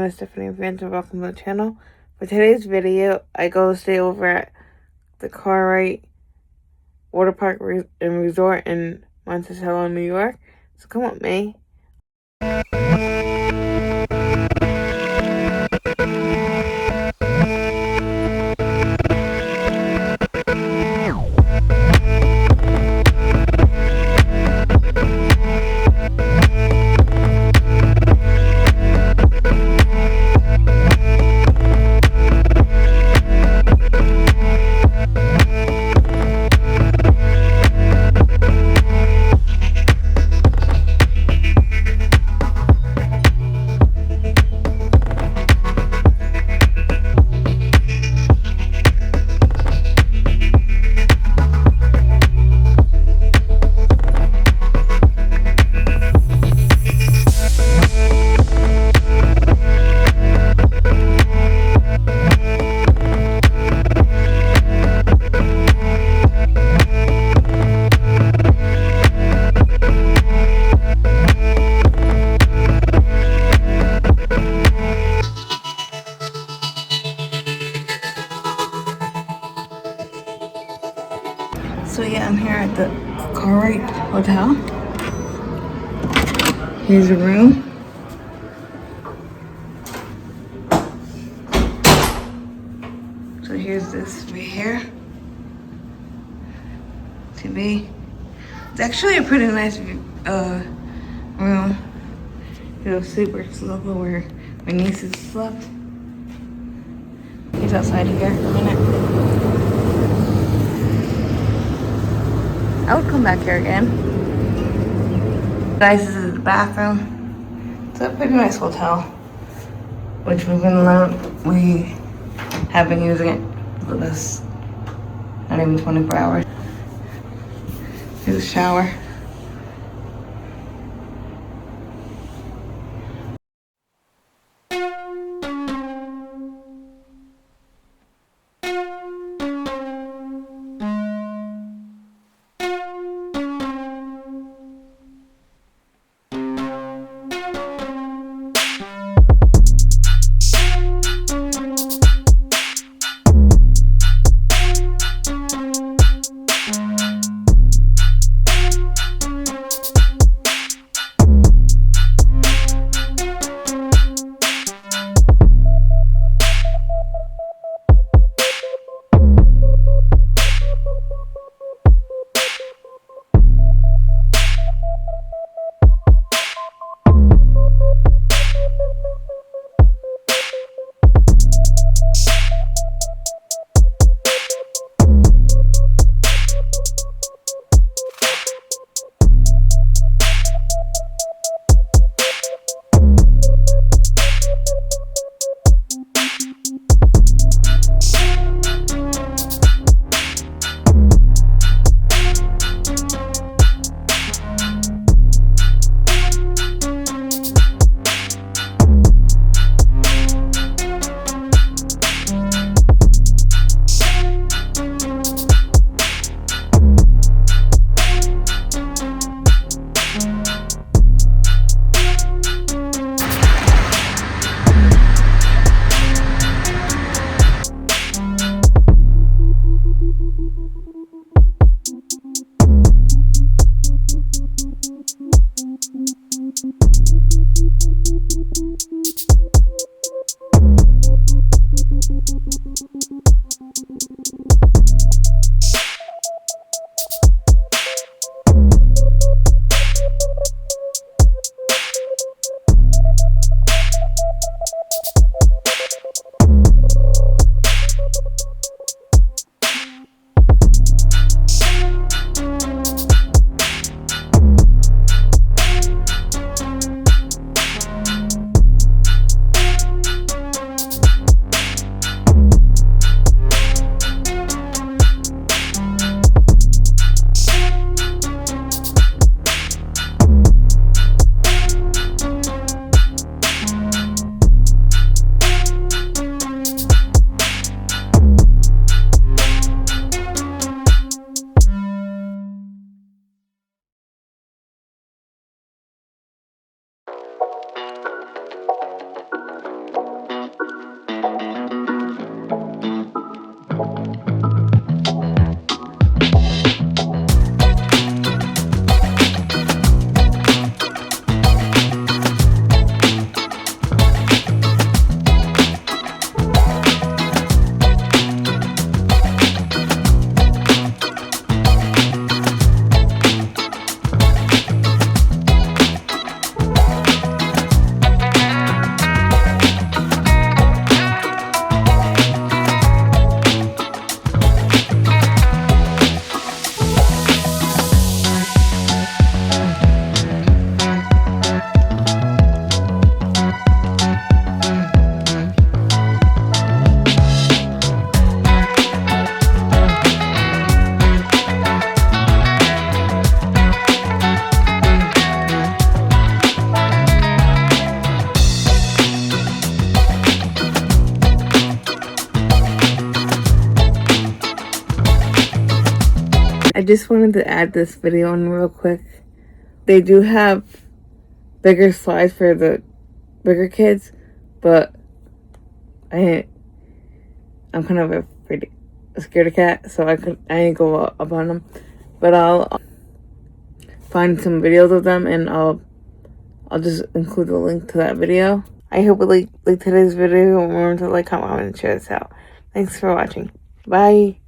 name is Stephanie Vance and welcome to the channel. For today's video, I go stay over at the Kartrite Water Park and Resort in Monticello, New York. So come with me. So yeah, I'm here at the Kartrite Hotel. Here's a room. So here's this right here. TV. It's actually a pretty nice room. It's super slow where my nieces slept. He's outside here in a minute. I would come back here again. Guys, this is the bathroom. It's a pretty nice hotel, which we have been using it for this not even 24 hours. Here's a shower. just wanted to add this video in real quick. They do have bigger slides for the bigger kids, but I'm kind of a scaredy cat, so I ain't go up on them. But I'll find some videos of them, and I'll just include the link to that video. I hope you like today's video. Remember to like, comment, and share this out. Thanks for watching. Bye.